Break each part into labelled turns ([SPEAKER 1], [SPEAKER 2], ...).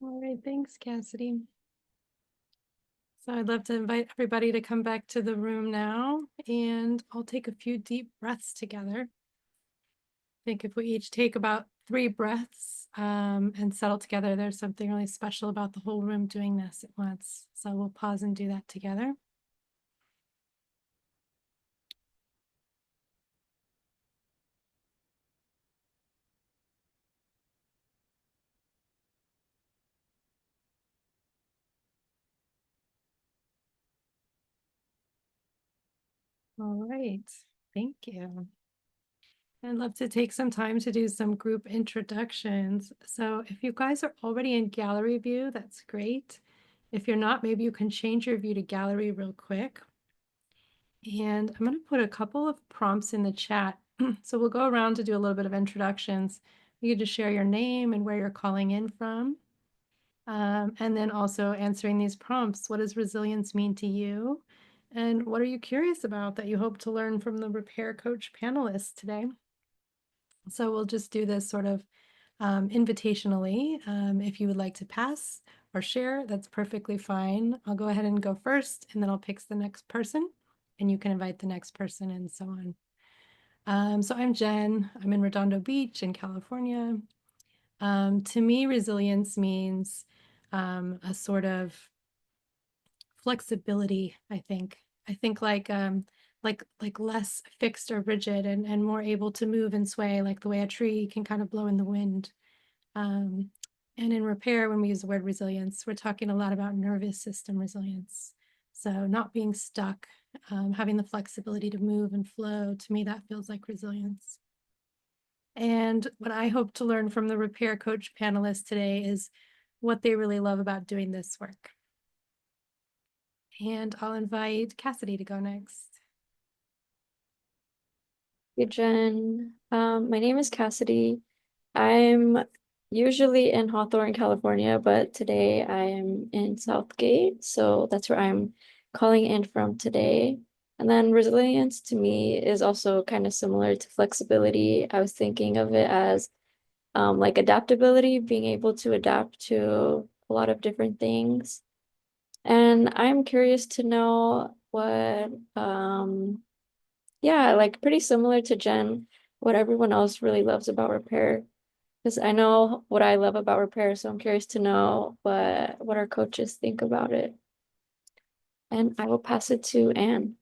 [SPEAKER 1] All right, thanks, Cassidy. So I'd love to invite everybody to come back to the room now, and I'll take a few deep breaths together. I think if we each take about 3 breaths and settle together, there's something really special about the whole room doing this at once. So we'll pause and do that together. All right, thank you. I'd love to take some time to do some group introductions. So if you guys are already in gallery view, that's great. If you're not, maybe you can change your view to gallery real quick. And I'm going to put a couple of prompts in the chat. So we'll go around to do a little bit of introductions. You can just share your name and where you're calling in from. And then also answering these prompts. What does resilience mean to you? And what are you curious about that you hope to learn from the Repair Coach panelists today? So we'll just do this sort of invitationally. If you would like to pass or share, that's perfectly fine. I'll go ahead and go first, and then I'll pick the next person, and you can invite the next person and so on. So I'm Jen. I'm in Redondo Beach in California. To me, resilience means a sort of flexibility, I think. I think like less fixed or rigid and more able to move and sway, like the way a tree can kind of blow in the wind. And in repair, when we use the word resilience, we're talking a lot about nervous system resilience. So not being stuck, having the flexibility to move and flow, to me, that feels like resilience. And what I hope to learn from the Repair Coach panelists today is what they really love about doing this work. And I'll invite Cassidy to go next.
[SPEAKER 2] Hey, Jen. My name is Cassidy. I'm usually in Hawthorne, California, but today I'm in Southgate, so that's where I'm calling in from today. And then resilience to me is also kind of similar to flexibility. I was thinking of it as like adaptability, being able to adapt to a lot of different things. And I'm curious to know what yeah, like pretty similar to Jen, what everyone else really loves about repair. Because I know what I love about repair, so I'm curious to know what our coaches think about it. And I will pass it to Anne.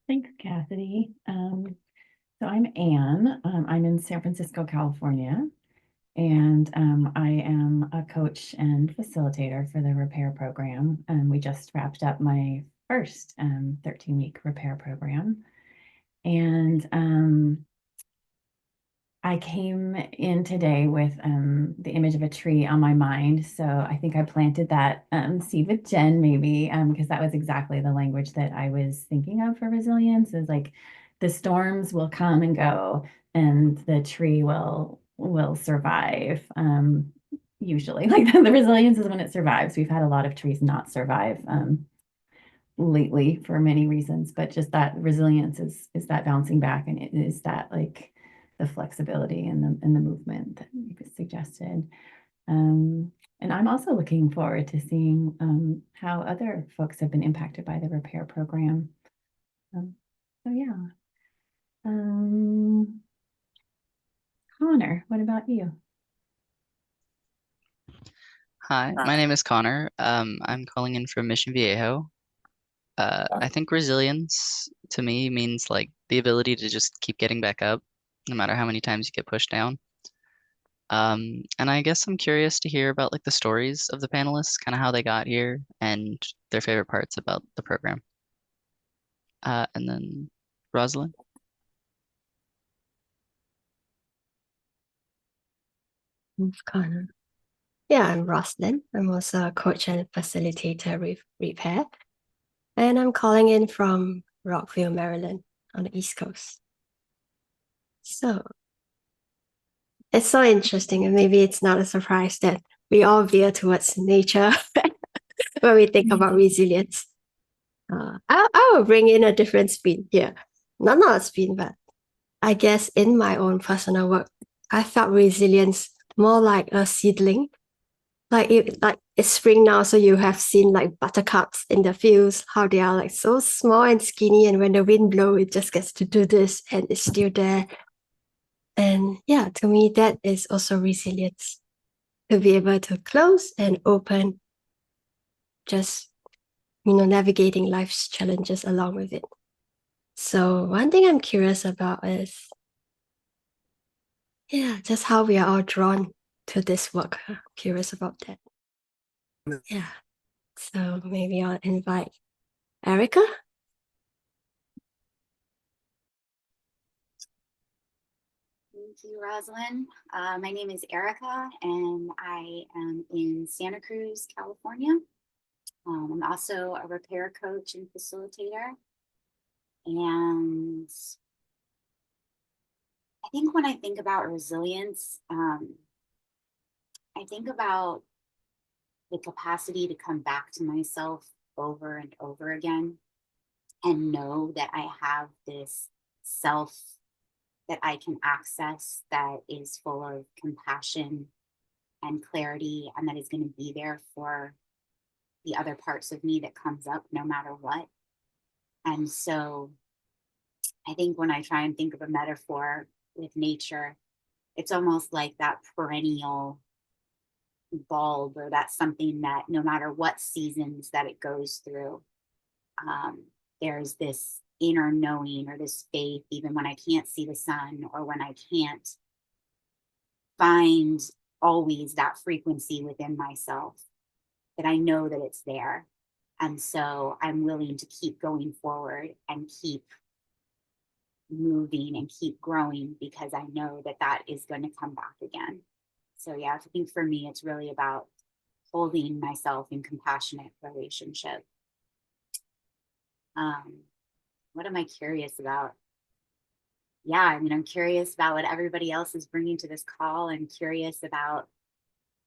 [SPEAKER 3] Thanks, Cassidy. So I'm Anne. I'm in San Francisco, California, and I am a coach and facilitator for the repair program. We just wrapped up my first 13-week repair program. And I came in today with the image of a tree on my mind. So I think I planted that seed with Jen, maybe, because that was exactly the language that I was thinking of for resilience is like the storms will come and go, and the tree will survive. Usually, like the resilience is when it survives. We've had a lot of trees not survive lately for many reasons, but just that resilience is that bouncing back, and it is that like the flexibility and the movement that you suggested. And I'm also looking forward to seeing how other folks have been impacted by the repair program. So yeah. Connor, what about you?
[SPEAKER 4] Hi, my name is Connor. I'm calling in from Mission Viejo. I think resilience to me means like the ability to just keep getting back up, no matter how many times you get pushed down. And I guess I'm curious to hear about like the stories of the panelists, kind of how they got here and their favorite parts about the program. And then Rosalind.
[SPEAKER 5] Connor. Yeah, I'm Roslyn. I'm also a coach and facilitator with Repair. And I'm calling in from Rockville, Maryland on the East Coast. So it's so interesting, and maybe it's not a surprise that we all veer towards nature when we think about resilience. I will bring in a different spin here. Not a spin, but I guess in my own personal work, I felt resilience more like a seedling. Like it's spring now, so you have seen like buttercups in the fields, how they are like so small and skinny, and when the wind blows, it just gets to do this and it's still there. And yeah, to me, that is also resilience, to be able to close and open, just navigating life's challenges along with it. So one thing I'm curious about is, yeah, just how we are all drawn to this work. I'm curious about that. Yeah. So maybe I'll invite Erica.
[SPEAKER 6] Thank you, Rosalind. My name is Erica, and I am in Santa Cruz, California. I'm also a repair coach and facilitator. And I think when I think about resilience, I think about the capacity to come back to myself over and over again and know that I have this self that I can access that is full of compassion and clarity, and that is going to be there for the other parts of me that comes up no matter what. And so I think when I try and think of a metaphor with nature, it's almost like that perennial bulb, or that's something that no matter what seasons that it goes through, there's this inner knowing or this faith, even when I can't see the sun or when I can't find always that frequency within myself, that I know that it's there. And so I'm willing to keep going forward and keep moving and keep growing, because I know that that is going to come back again. So yeah, I think for me, it's really about holding myself in compassionate relationship. What am I curious about? Yeah, I mean, I'm curious about what everybody else is bringing to this call. I'm curious about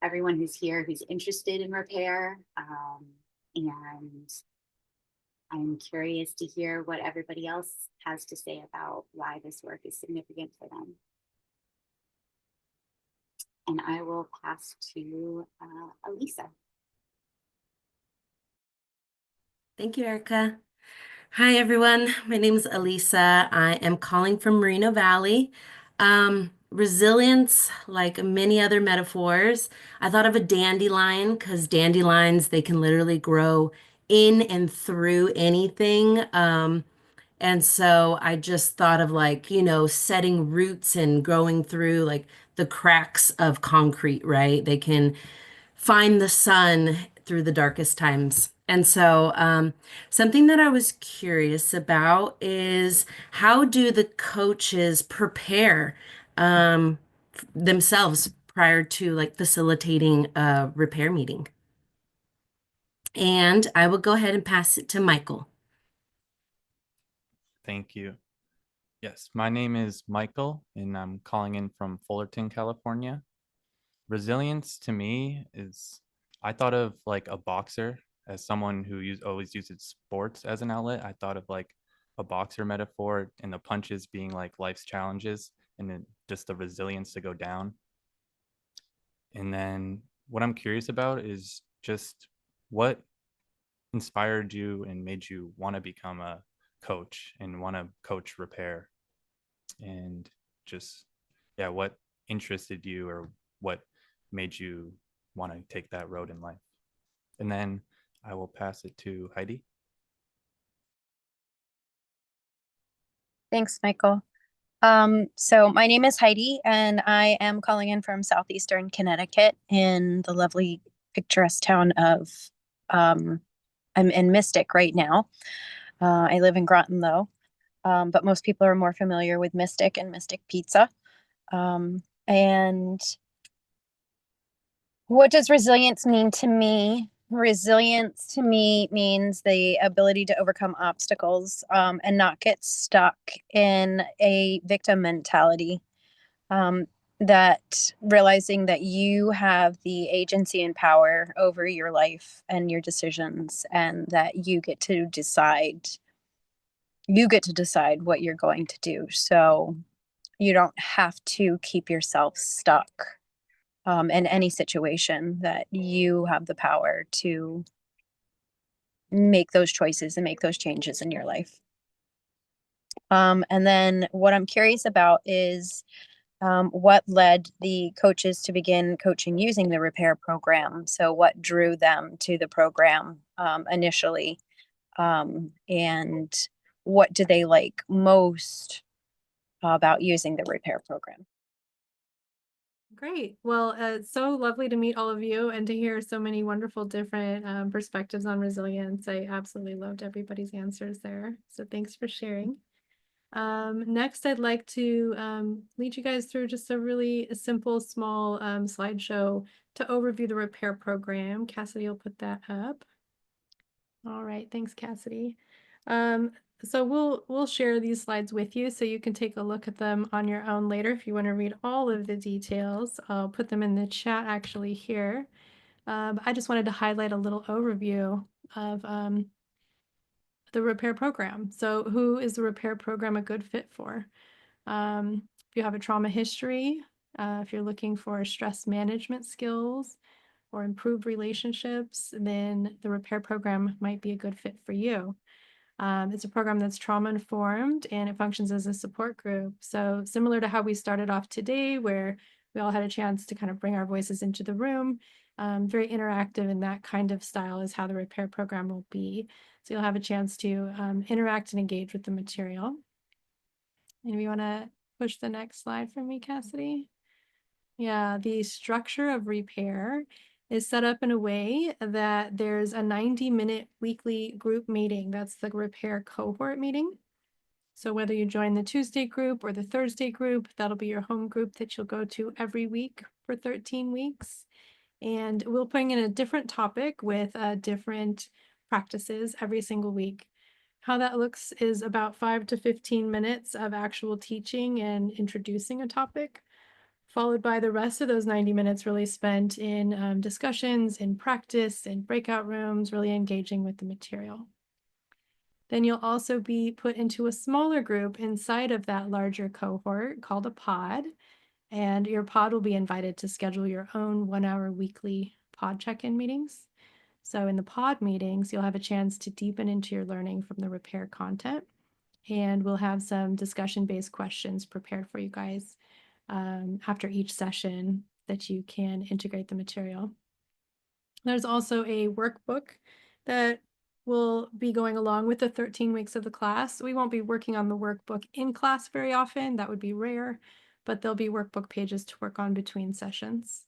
[SPEAKER 6] everyone who's here who's interested in repair. And I'm curious to hear what everybody else has to say about why this work is significant for them. And I will pass to Elisa.
[SPEAKER 7] Thank you, Erica. Hi, everyone. My name is Elisa. I am calling from Moreno Valley. Resilience, like many other metaphors, I thought of a dandelion because dandelions, they can literally grow in and through anything. And so I just thought of like, setting roots and growing through like the cracks of concrete, right? They can find the sun through the darkest times. And so, something that I was curious about is how do the coaches prepare themselves prior to like facilitating a repair meeting? And I will go ahead and pass it to Michael.
[SPEAKER 8] Thank you. Yes, my name is Michael, and I'm calling in from Fullerton, California. Resilience to me is, I thought of like a boxer as someone who always uses sports as an outlet. I thought of like a boxer metaphor and the punches being like life's challenges and then just the resilience to go down. And then what I'm curious about is just what inspired you and made you want to become a coach and want to coach repair, and just, yeah, what interested you or what made you want to take that road in life. And then I will pass it to Heidi.
[SPEAKER 9] Thanks, Michael. So my name is Heidi, and I am calling in from southeastern Connecticut in the lovely, picturesque town of, I'm in Mystic right now. I live in Groton, though, but most people are more familiar with Mystic and Mystic Pizza. And what does resilience mean to me? Resilience to me means the ability to overcome obstacles and not get stuck in a victim mentality. That realizing that you have the agency and power over your life and your decisions, and that you get to decide what you're going to do. So you don't have to keep yourself stuck in any situation, that you have the power to make those choices and make those changes in your life. And then what I'm curious about is what led the coaches to begin coaching using the repair program. So what drew them to the program initially? And what do they like most about using the repair program?
[SPEAKER 1] Great. Well, it's so lovely to meet all of you and to hear so many wonderful different perspectives on resilience. I absolutely loved everybody's answers there. So thanks for sharing. Next, I'd like to lead you guys through just a really simple, small slideshow to overview the repair program. Cassidy will put that up. All right, thanks, Cassidy. So we'll share these slides with you so you can take a look at them on your own later if you want to read all of the details. I'll put them in the chat actually here. I just wanted to highlight a little overview of the repair program. So who is the repair program a good fit for? If you have a trauma history, if you're looking for stress management skills or improved relationships, then the repair program might be a good fit for you. It's a program that's trauma informed and it functions as a support group. So similar to how we started off today, where we all had a chance to kind of bring our voices into the room, very interactive, and that kind of style is how the repair program will be. So you'll have a chance to interact and engage with the material. And if you want to push the next slide for me, Cassidy. Yeah, the structure of repair is set up in a way that there's a 90-minute weekly group meeting. That's the repair cohort meeting. So whether you join the Tuesday group or the Thursday group, that'll be your home group that you'll go to every week for 13 weeks. And we'll bring in a different topic with different practices every single week. How that looks is about 5 to 15 minutes of actual teaching and introducing a topic, followed by the rest of those 90 minutes really spent in discussions, in practice, in breakout rooms, really engaging with the material. Then you'll also be put into a smaller group inside of that larger cohort called a pod, and your pod will be invited to schedule your own 1-hour weekly pod check-in meetings. So in the pod meetings, you'll have a chance to deepen into your learning from the repair content, and we'll have some discussion-based questions prepared for you guys after each session that you can integrate the material. There's also a workbook that will be going along with the 13 weeks of the class. We won't be working on the workbook in class very often. That would be rare, but there'll be workbook pages to work on between sessions.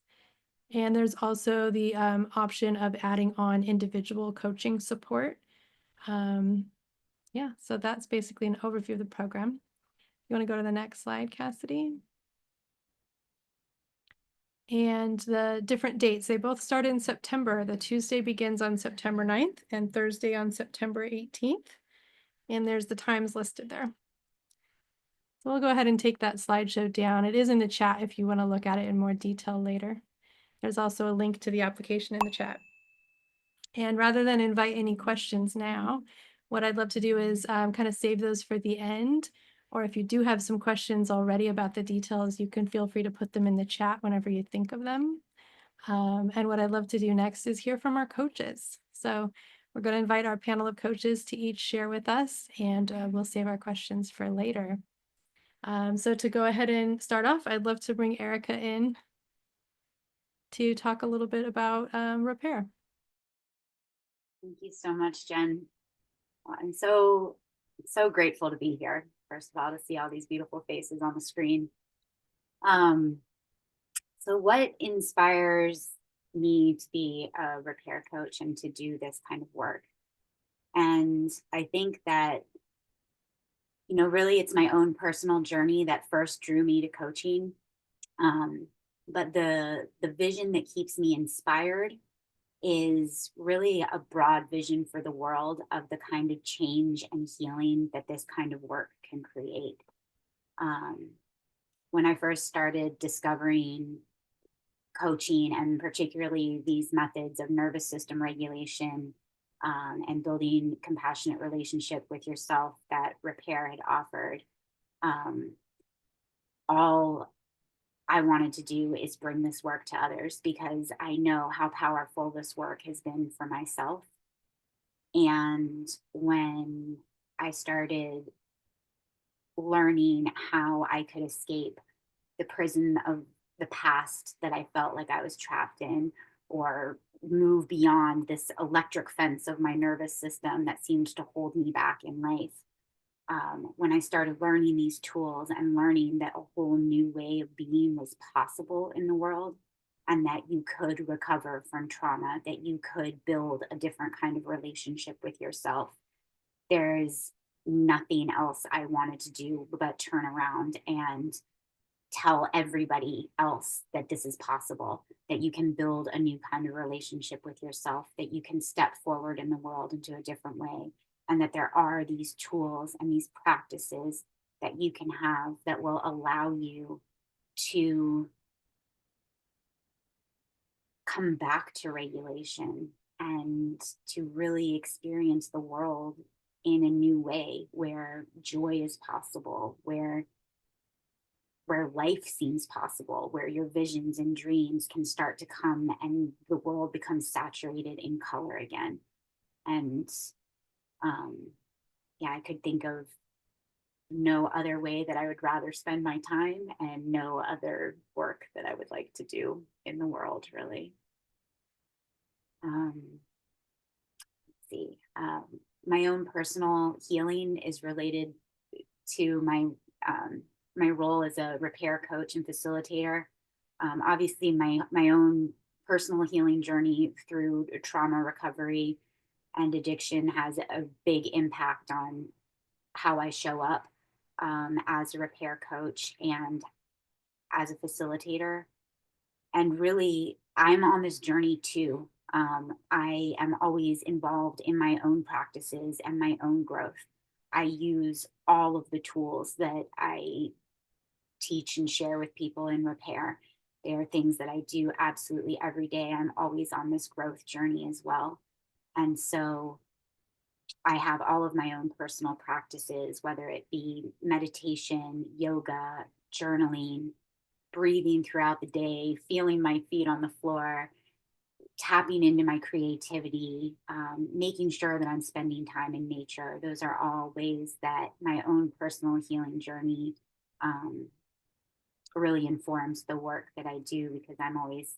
[SPEAKER 1] And there's also the option of adding on individual coaching support. Yeah, so that's basically an overview of the program. You want to go to the next slide, Cassidy? And the different dates, they both start in September. The Tuesday begins on September 9th and Thursday on September 18th. And there's the times listed there. So we'll go ahead and take that slideshow down. It is in the chat if you want to look at it in more detail later. There's also a link to the application in the chat. And rather than invite any questions now, what I'd love to do is kind of save those for the end. Or if you do have some questions already about the details, you can feel free to put them in the chat whenever you think of them. And what I'd love to do next is hear from our coaches. So we're going to invite our panel of coaches to each share with us, and we'll save our questions for later. So to go ahead and start off, I'd love to bring Erica in to talk a little bit about repair.
[SPEAKER 6] Thank you so much, Jen. I'm so grateful to be here. First of all, to see all these beautiful faces on the screen. So what inspires me to be a repair coach and to do this kind of work? And I think that, you know, really it's my own personal journey that first drew me to coaching. But the vision that keeps me inspired is really a broad vision for the world of the kind of change and healing that this kind of work can create. When I first started discovering coaching, and particularly these methods of nervous system regulation and building compassionate relationship with yourself that repair had offered, all I wanted to do is bring this work to others, because I know how powerful this work has been for myself. And when I started learning how I could escape the prison of the past that I felt like I was trapped in, or move beyond this electric fence of my nervous system that seemed to hold me back in life, when I started learning these tools and learning that a whole new way of being was possible in the world, and that you could recover from trauma, that you could build a different kind of relationship with yourself, there's nothing else I wanted to do but turn around and tell everybody else that this is possible, that you can build a new kind of relationship with yourself, that you can step forward in the world into a different way, and that there are these tools and these practices that you can have that will allow you to come back to regulation and to really experience the world in a new way, where joy is possible, where life seems possible, where your visions and dreams can start to come and the world becomes saturated in color again. And yeah, I could think of no other way that I would rather spend my time, and no other work that I would like to do in the world, really. Let's see. My own personal healing is related to my role as a repair coach and facilitator. Obviously, my own personal healing journey through trauma recovery and addiction has a big impact on how I show up as a repair coach and as a facilitator. And really, I'm on this journey too. I am always involved in my own practices and my own growth. I use all of the tools that I teach and share with people in repair. They are things that I do absolutely every day. I'm always on this growth journey as well. And so I have all of my own personal practices, whether it be meditation, yoga, journaling, breathing throughout the day, feeling my feet on the floor, tapping into my creativity, making sure that I'm spending time in nature. Those are all ways that my own personal healing journey really informs the work that I do, because I'm always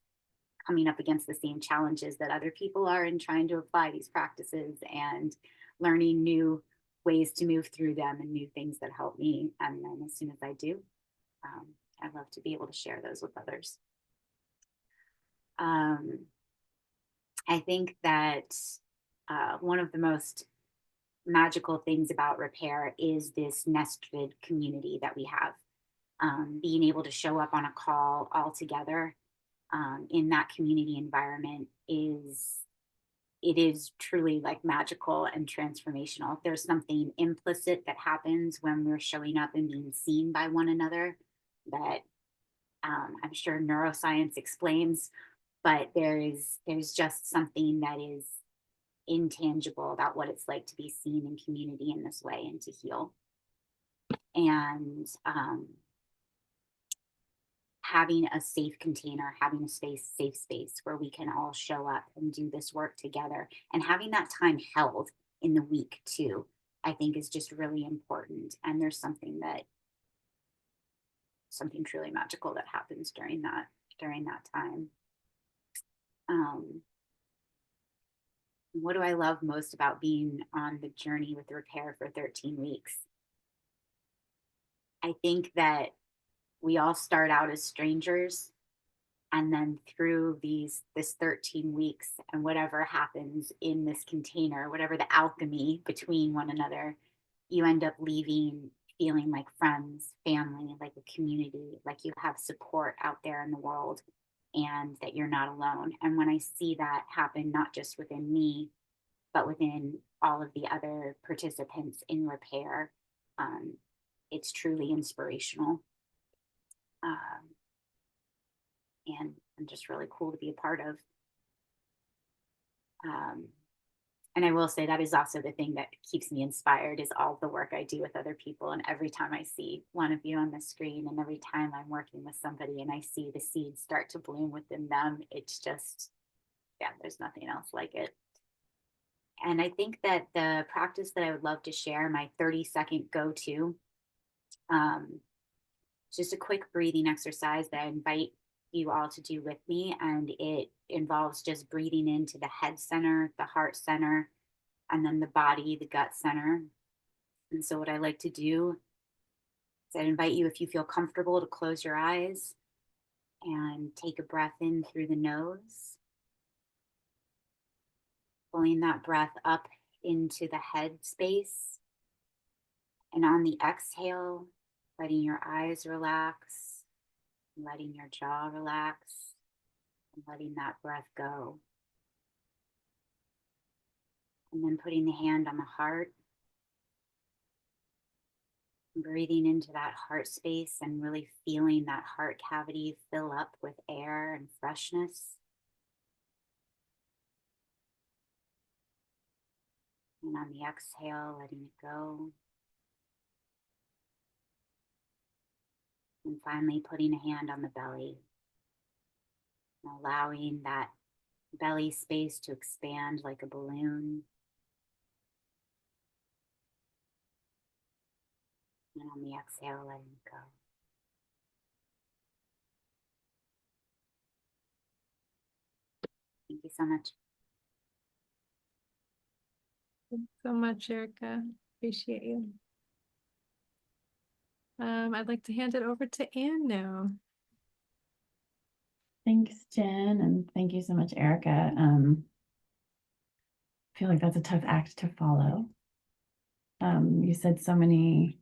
[SPEAKER 6] coming up against the same challenges that other people are in trying to apply these practices and learning new ways to move through them and new things that help me. And then as soon as I do, I love to be able to share those with others. I think that one of the most magical things about repair is this nested community that we have. Being able to show up on a call all together in that community environment is truly like magical and transformational. There's something implicit that happens when we're showing up and being seen by one another that I'm sure neuroscience explains, but there's just something that is intangible about what it's like to be seen in community in this way and to heal. And having a safe container, having a safe space where we can all show up and do this work together, and having that time held in the week too, I think is just really important. And there's something truly magical that happens during that time. What do I love most about being on the journey with repair for 13 weeks? I think that we all start out as strangers, and then through this 13 weeks and whatever happens in this container, whatever the alchemy between one another, you end up leaving feeling like friends, family, like a community, like you have support out there in the world and that you're not alone. And when I see that happen, not just within me, but within all of the other participants in repair, it's truly inspirational. And just really cool to be a part of. And I will say that is also the thing that keeps me inspired, is all the work I do with other people. And every time I see one of you on the screen, and every time I'm working with somebody and I see the seeds start to bloom within them, it's just, yeah, there's nothing else like it. And I think that the practice that I would love to share, my 30-second go-to, just a quick breathing exercise that I invite you all to do with me. And it involves just breathing into the head center, the heart center, and then the body, the gut center. And so what I like to do is I invite you, if you feel comfortable, to close your eyes and take a breath in through the nose, pulling that breath up into the head space. And on the exhale, letting your eyes relax, letting your jaw relax, and letting that breath go. And then putting the hand on the heart, breathing into that heart space and really feeling that heart cavity fill up with air and freshness. And on the exhale, letting it go. And finally, putting a hand on the belly, and allowing that belly space to expand like a balloon. And on the exhale, letting it go. Thank you so much.
[SPEAKER 1] Thanks so much, Erica. Appreciate you. I'd like to hand it over to Anne now.
[SPEAKER 3] Thanks, Jen, and thank you so much, Erica. I feel like that's a tough act to follow. You said so many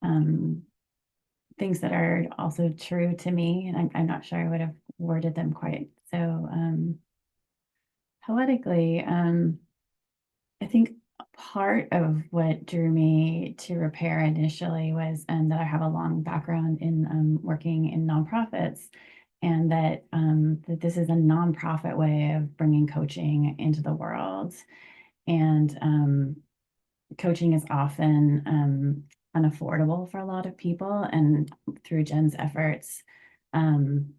[SPEAKER 3] things that are also true to me, and I'm not sure I would have worded them quite so poetically. I think part of what drew me to repair initially was that I have a long background in working in nonprofits, and that this is a nonprofit way of bringing coaching into the world. And coaching is often unaffordable for a lot of people, and through Jen's efforts,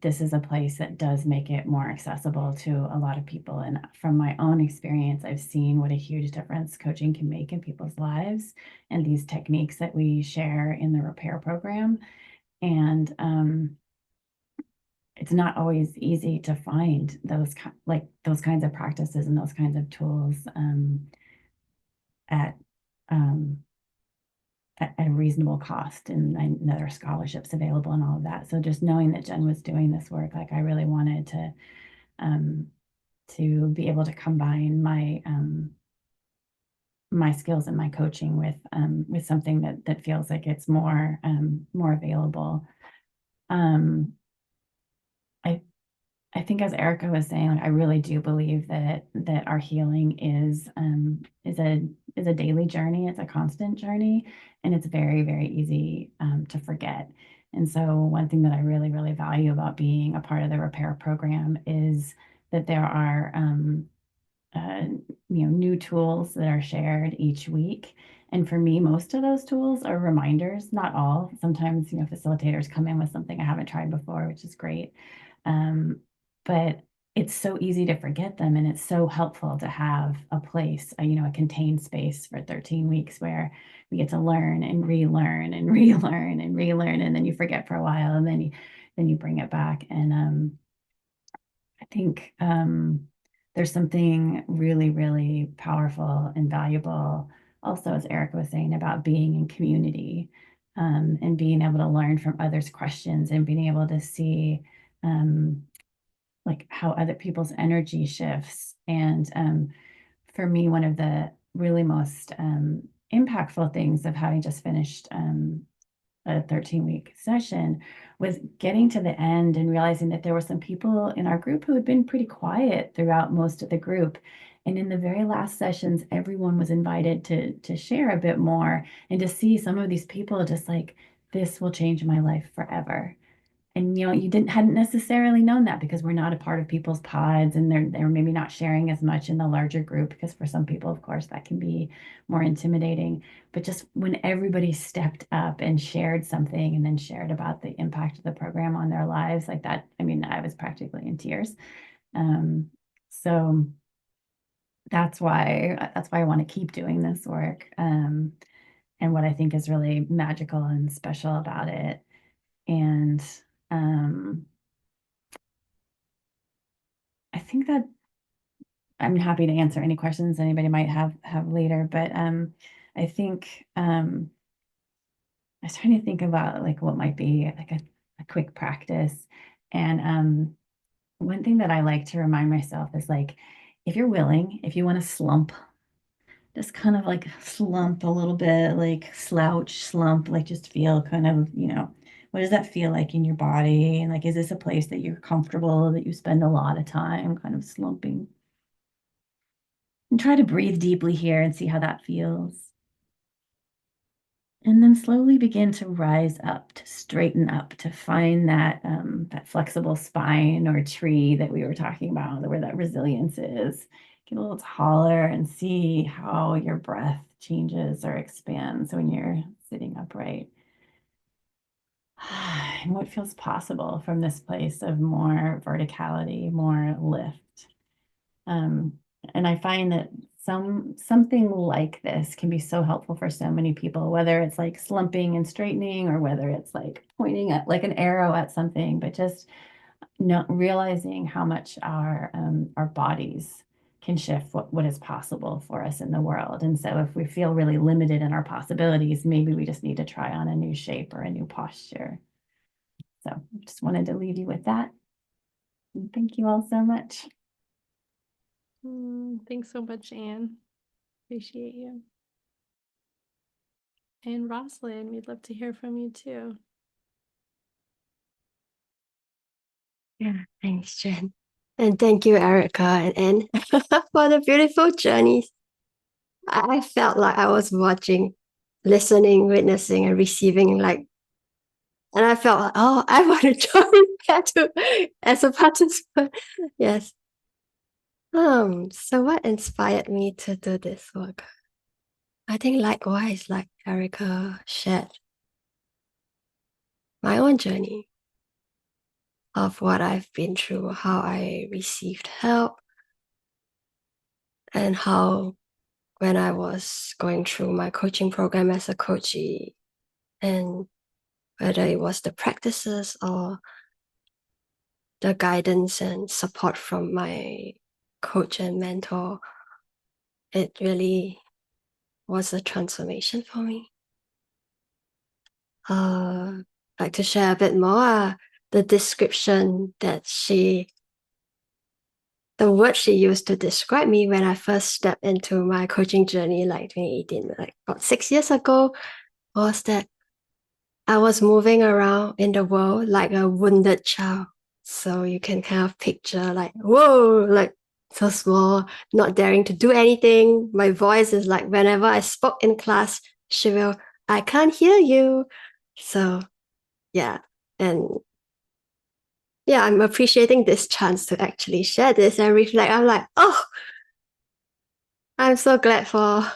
[SPEAKER 3] this is a place that does make it more accessible to a lot of people. And from my own experience, I've seen what a huge difference coaching can make in people's lives, and these techniques that we share in the repair program. And it's not always easy to find those those kinds of practices and those kinds of tools at a reasonable cost, and I know there are scholarships available and all of that. So just knowing that Jen was doing this work, like I really wanted to be able to combine my my skills and my coaching with something that feels like it's more available. I think, as Erica was saying, like, I really do believe that our healing is a daily journey. It's a constant journey, and it's very, very easy to forget. And so one thing that I really, really value about being a part of the repair program is that there are new tools that are shared each week. And for me, most of those tools are reminders, not all. Sometimes, facilitators come in with something I haven't tried before, which is great. But it's so easy to forget them, and it's so helpful to have a place, a contained space for 13 weeks where we get to learn and relearn and relearn and relearn, and then you forget for a while, and then you bring it back. And I think there's something really, really powerful and valuable also, as Erica was saying, about being in community, and being able to learn from others' questions and being able to see like how other people's energy shifts. And for me, one of the really most impactful things of having just finished a 13-week session was getting to the end and realizing that there were some people in our group who had been pretty quiet throughout most of the group. And in the very last sessions, everyone was invited to share a bit more and to see some of these people just like, this will change my life forever. And you hadn't necessarily known that because we're not a part of people's pods, and they're maybe not sharing as much in the larger group, because for some people, of course, that can be more intimidating. But just when everybody stepped up and shared something and then shared about the impact of the program on their lives, like that, I was practically in tears. So that's why I want to keep doing this work. And what I think is really magical and special about it. And I think that I'm happy to answer any questions anybody might have later, but I think I was trying to think about like what might be like a quick practice. And one thing that I like to remind myself is, like, if you're willing, if you want to slump, just kind of like slump a little bit, like slouch, slump, like just feel kind of, what does that feel like in your body? And like, is this a place that you're comfortable, that you spend a lot of time kind of slumping? And try to breathe deeply here and see how that feels. And then slowly begin to rise up, to straighten up, to find that flexible spine or tree that we were talking about, where that resilience is. Get a little taller and see how your breath changes or expands when you're sitting upright. And what feels possible from this place of more verticality, more lift. And I find that something like this can be so helpful for so many people, whether it's like slumping and straightening, or whether it's like pointing at like an arrow at something, but just realizing how much our bodies can shift what is possible for us in the world. And so if we feel really limited in our possibilities, maybe we just need to try on a new shape or a new posture. So just wanted to leave you with that. And thank you all so much.
[SPEAKER 1] Thanks so much, Anne. Appreciate you. And Rosalind, we'd love to hear from you too.
[SPEAKER 5] Yeah, thanks, Jen. And thank you, Erica and Anne, for the beautiful journeys. I felt like I was watching, listening, witnessing, and receiving, and I felt like, oh, I want to join that too as a participant. Yes. So what inspired me to do this work? I think likewise, like Erica shared, my own journey of what I've been through, how I received help, and how when I was going through my coaching program as a coachee, and whether it was the practices or the guidance and support from my coach and mentor, it really was a transformation for me. Like to share a bit more, the description that the word she used to describe me when I first stepped into my coaching journey, like 2018, like about 6 years ago, was that I was moving around in the world like a wounded child. So you can kind of picture like, whoa, like so small, not daring to do anything. My voice is like whenever I spoke in class, she will, I can't hear you. So yeah. And yeah, I'm appreciating this chance to actually share this and reflect. I'm like, oh, I'm so glad for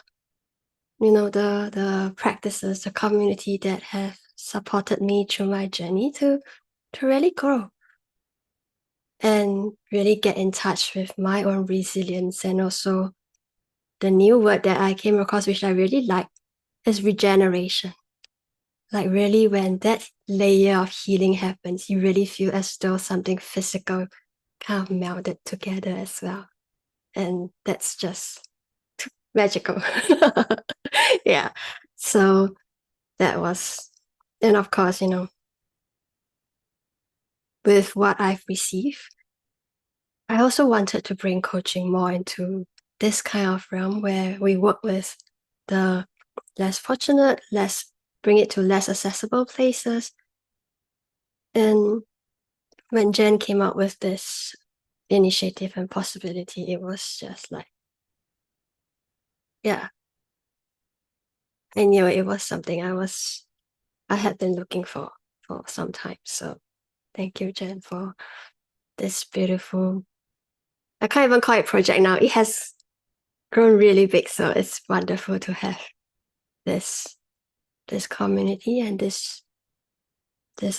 [SPEAKER 5] the practices, the community that have supported me through my journey to really grow and really get in touch with my own resilience. And also the new word that I came across, which I really like, is regeneration. Like really when that layer of healing happens, you really feel as though something physical kind of melded together as well. And that's just magical. Yeah. So that was, and of course, with what I've received, I also wanted to bring coaching more into this kind of realm where we work with the less fortunate, bring it to less accessible places. And when Jen came up with this initiative and possibility, it was just like, yeah, I knew it was something I had been looking for some time. So thank you, Jen, for this beautiful, I can't even call it project now. It has grown really big. So it's wonderful to have this community and this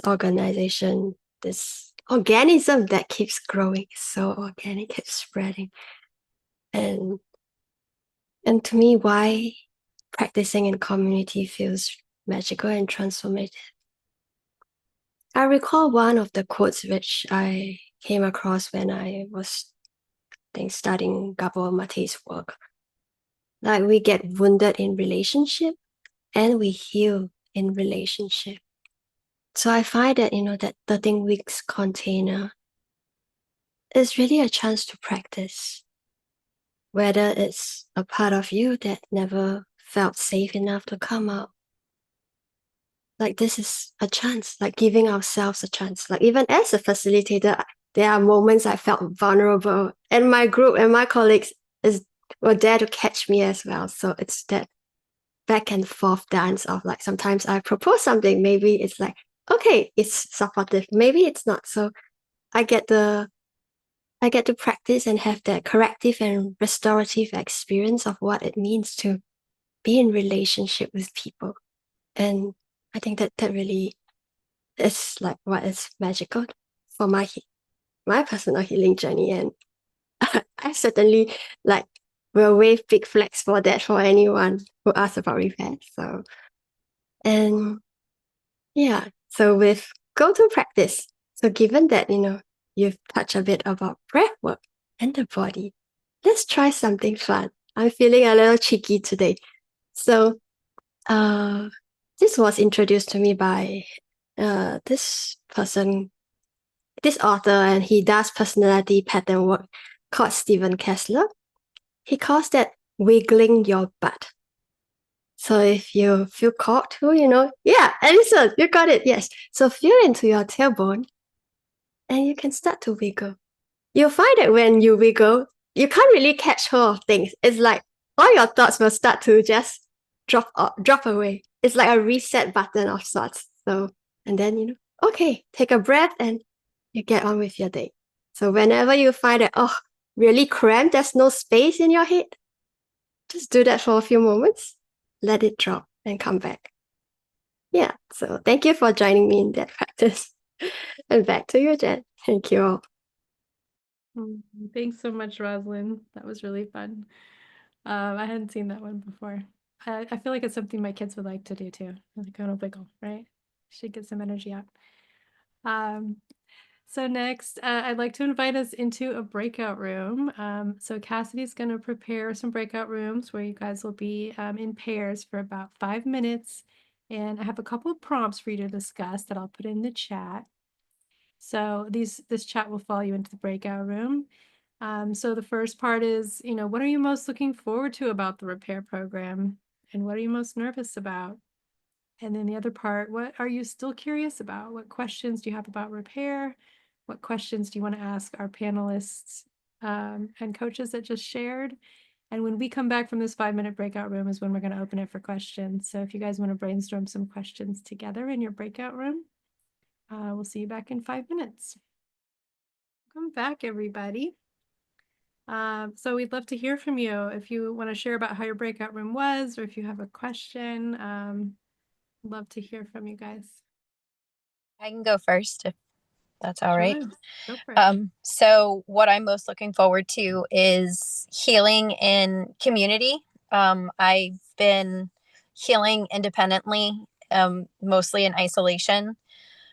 [SPEAKER 5] organization, this organism that keeps growing, so organic, keeps spreading. And to me, why practicing in community feels magical and transformative. I recall one of the quotes which I came across when I was studying Gabor Mate's work. Like we get wounded in relationship and we heal in relationship. So I find that, that 13 weeks container is really a chance to practice. Whether it's a part of you that never felt safe enough to come out. Like this is a chance, like giving ourselves a chance. Like even as a facilitator, there are moments I felt vulnerable, and my group and my colleagues were there to catch me as well. So it's that back and forth dance of like sometimes I propose something, maybe it's like, okay, it's supportive, maybe it's not. So I get to practice and have that corrective and restorative experience of what it means to be in relationship with people. And I think that really is like what is magical for my personal healing journey. And I certainly like will wave big flags for that for anyone who asks about repair. So, and yeah, so with go to practice. So given that, you've touched a bit about breath work and the body, let's try something fun. I'm feeling a little cheeky today. So this was introduced to me by this person, this author, and he does personality pattern work called Steven Kessler. He calls that wiggling your butt. So if you feel called to, yeah, Alison, you got it, yes. So feel into your tailbone and you can start to wiggle. You'll find that when you wiggle, you can't really catch hold of things. It's like all your thoughts will start to just drop away. It's like a reset button of sorts. So, and then, okay, take a breath and you get on with your day. So whenever you find that, really cramped, there's no space in your head, just do that for a few moments, let it drop and come back. Yeah, so thank you for joining me in that practice. And back to you, Jen. Thank you all.
[SPEAKER 1] Thanks so much, Rosalind. That was really fun. I hadn't seen that one before. I feel like it's something my kids would like to do too. Like kind of wiggle, right? Should get some energy out. So next, I'd like to invite us into a breakout room. So Cassidy's going to prepare some breakout rooms where you guys will be in pairs for about 5 minutes. And I have a couple of prompts for you to discuss that I'll put in the chat. So this chat will follow you into the breakout room. So the first part is, what are you most looking forward to about the repair program? And what are you most nervous about? And then the other part, what are you still curious about? What questions do you have about repair? What questions do you want to ask our panelists and coaches that just shared? And when we come back from this 5-minute breakout room is when we're going to open it for questions. So if you guys want to brainstorm some questions together in your breakout room, we'll see you back in 5 minutes. Welcome back, everybody. So we'd love to hear from you. If you want to share about how your breakout room was, or if you have a question, love to hear from you guys.
[SPEAKER 9] I can go first if that's all right.
[SPEAKER 1] Sure, go for it.
[SPEAKER 9] So what I'm most looking forward to is healing in community. I've been healing independently, mostly in isolation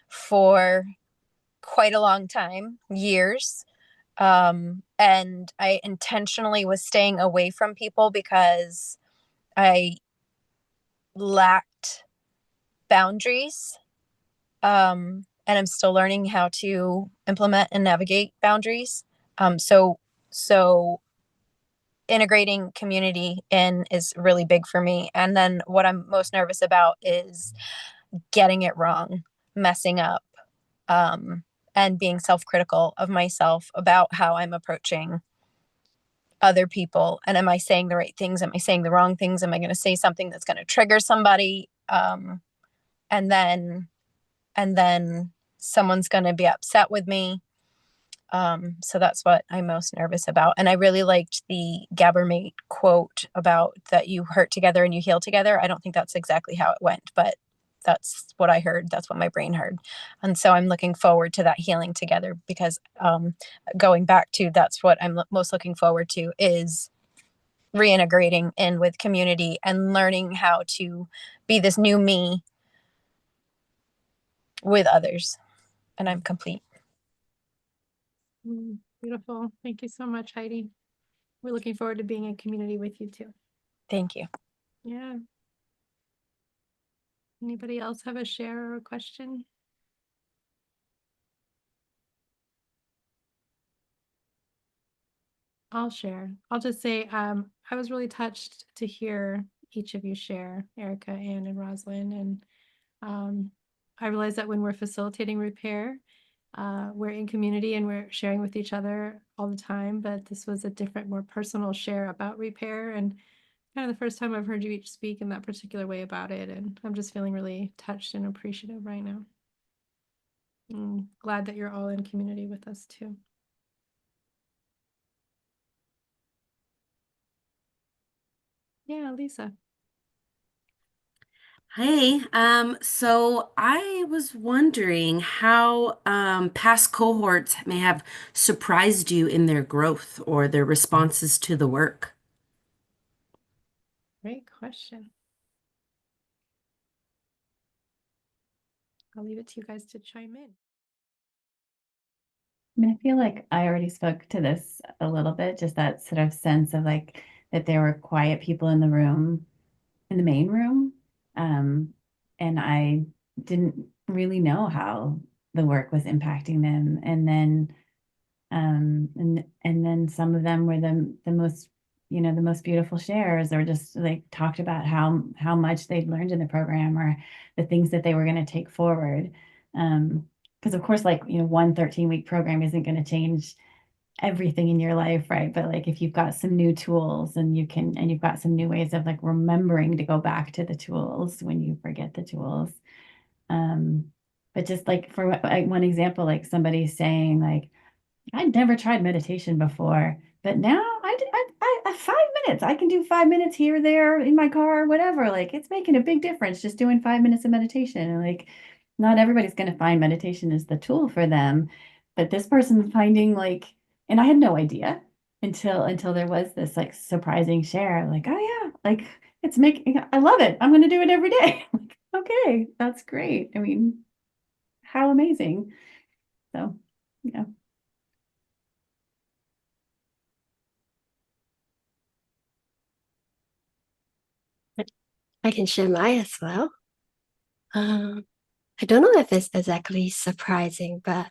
[SPEAKER 9] for quite a long time, years. And I intentionally was staying away from people because I lacked boundaries. And I'm still learning how to implement and navigate boundaries. So integrating community in is really big for me. And then what I'm most nervous about is getting it wrong, messing up, and being self-critical of myself about how I'm approaching other people. And am I saying the right things? Am I saying the wrong things? Am I going to say something that's going to trigger somebody? And then someone's going to be upset with me. So that's what I'm most nervous about. And I really liked the Gabbermate quote about that you hurt together and you heal together. I don't think that's exactly how it went, but that's what I heard. That's what my brain heard. And so I'm looking forward to that healing together because going back to that's what I'm most looking forward to is reintegrating in with community and learning how to be this new me with others. And I'm complete.
[SPEAKER 1] Beautiful. Thank you so much, Heidi. We're looking forward to being in community with you too.
[SPEAKER 9] Thank you.
[SPEAKER 1] Yeah. Anybody else have a share or a question? I'll share. I'll just say I was really touched to hear each of you share, Erica, Ann, and Rosalind. And I realize that when we're facilitating repair, we're in community and we're sharing with each other all the time, but this was a different, more personal share about repair, and kind of the first time I've heard you each speak in that particular way about it, and I'm just feeling really touched and appreciative right now. Glad that you're all in community with us too. Yeah, Lisa.
[SPEAKER 7] Hey, so I was wondering how past cohorts may have surprised you in their growth or their responses to the work.
[SPEAKER 1] Great question. I'll leave it to you guys to chime in.
[SPEAKER 3] I mean, I feel like I already spoke to this a little bit, just that sort of sense of like that there were quiet people in the room, in the main room. And I didn't really know how the work was impacting them. And then some of them were the most, the most beautiful shares, or just like talked about how much they'd learned in the program or the things that they were going to take forward. Because of course, like, one 13-week program isn't going to change everything in your life, right? But like if you've got some new tools and you've got some new ways of like remembering to go back to the tools when you forget the tools. But just like for like one example, like somebody saying like, I'd never tried meditation before, but now I 5 minutes, I can do 5 minutes here, there, in my car, whatever. Like it's making a big difference just doing 5 minutes of meditation. And like, not everybody's going to find meditation as the tool for them, but this person's finding like, and I had no idea until there was this like surprising share, like, oh yeah, like it's making, I love it. I'm going to do it every day. Like, okay, that's great. I mean, how amazing. So Yeah.
[SPEAKER 5] I can share mine as well. I don't know if it's exactly surprising, but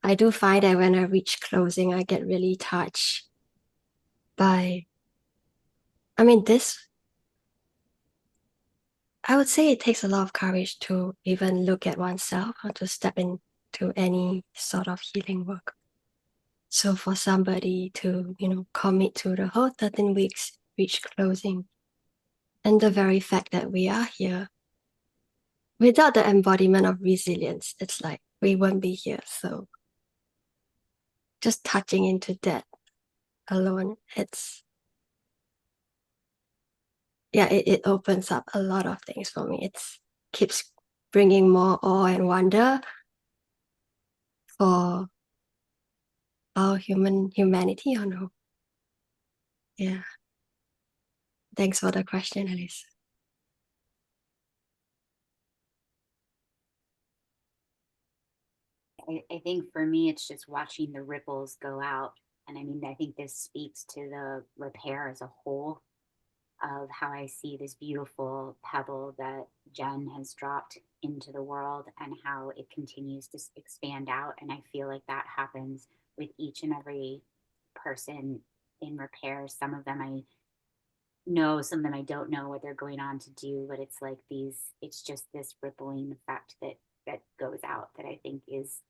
[SPEAKER 5] I do find that when I reach closing, I get really touched by, I mean, I would say it takes a lot of courage to even look at oneself or to step into any sort of healing work. So for somebody to, commit to the whole 13 weeks, reach closing, and the very fact that we are here, without the embodiment of resilience, it's like we won't be here. So just touching into that alone, it opens up a lot of things for me. It keeps bringing more awe and wonder for our humanity or no. Yeah. Thanks for the question, Alice.
[SPEAKER 6] I think for me, it's just watching the ripples go out. And I mean, I think this speaks to the repair as a whole of how I see this beautiful pebble that Jen has dropped into the world and how it continues to expand out. And I feel like that happens with each and every person in repair. Some of them I know, some of them I don't know what they're going on to do, but it's like it's just this rippling effect that goes out that I think is,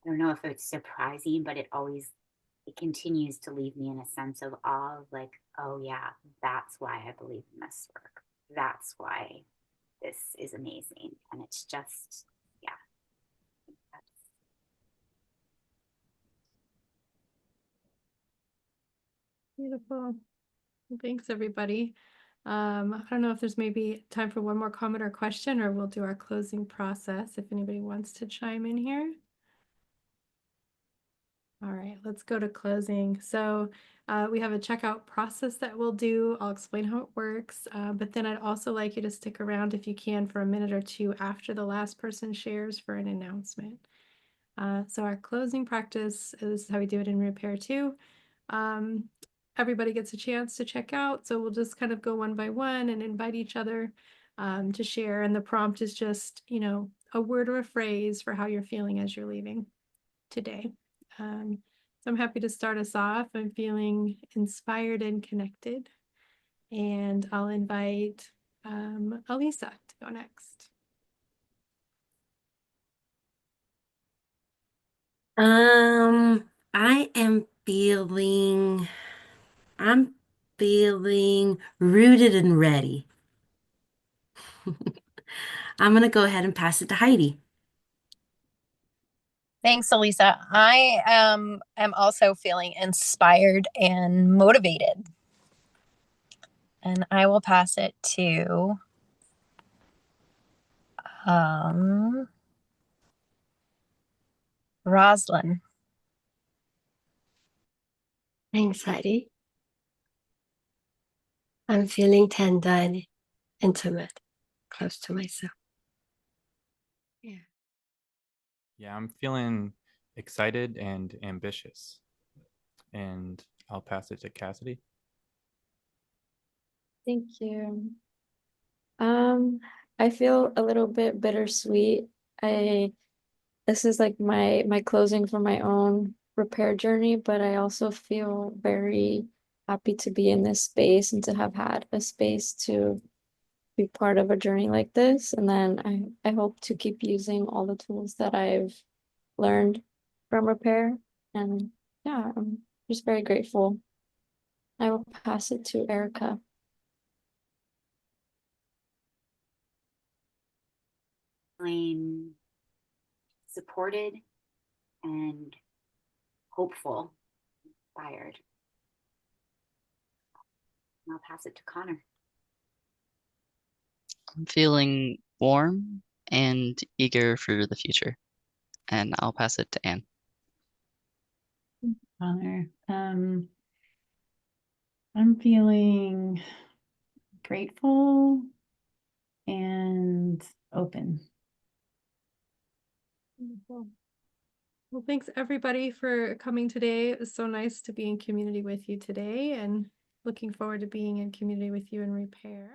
[SPEAKER 6] I don't know if it's surprising, but it continues to leave me in a sense of awe of like, oh yeah, that's why I believe in this work. That's why this is amazing. And it's just, yeah.
[SPEAKER 1] Beautiful. Thanks, everybody. I don't know if there's maybe time for one more comment or question, or we'll do our closing process if anybody wants to chime in here. All right, let's go to closing. So we have a checkout process that we'll do. I'll explain how it works, but then I'd also like you to stick around if you can for a minute or two after the last person shares for an announcement. So our closing practice is how we do it in Repair 2. Everybody gets a chance to check out, so we'll just kind of go one by one and invite each other to share. And the prompt is just, a word or a phrase for how you're feeling as you're leaving today. So I'm happy to start us off. I'm feeling inspired and connected. And I'll invite Elisa to go next.
[SPEAKER 7] I'm feeling rooted and ready. I'm gonna go ahead and pass it to Heidi.
[SPEAKER 9] Thanks, Elisa. I am also feeling inspired and motivated. And I will pass it to Roslyn.
[SPEAKER 5] Thanks, Heidi. I'm feeling tender and intimate, close to myself. Yeah.
[SPEAKER 8] Yeah, I'm feeling excited and ambitious. And I'll pass it to Cassidy.
[SPEAKER 2] Thank you. I feel a little bit bittersweet. This is like my closing for my own repair journey, but I also feel very happy to be in this space and to have had a space to be part of a journey like this. And then I hope to keep using all the tools that I've learned from repair. And yeah, I'm just very grateful. I will pass it to Erica.
[SPEAKER 6] Feeling supported and hopeful, inspired. And I'll pass it to Connor.
[SPEAKER 4] I'm feeling warm and eager for the future. And I'll pass it to Anne.
[SPEAKER 3] Honor. I'm feeling grateful and open.
[SPEAKER 1] Wonderful. Well, thanks everybody for coming today. It was so nice to be in community with you today and looking forward to being in community with you in repair.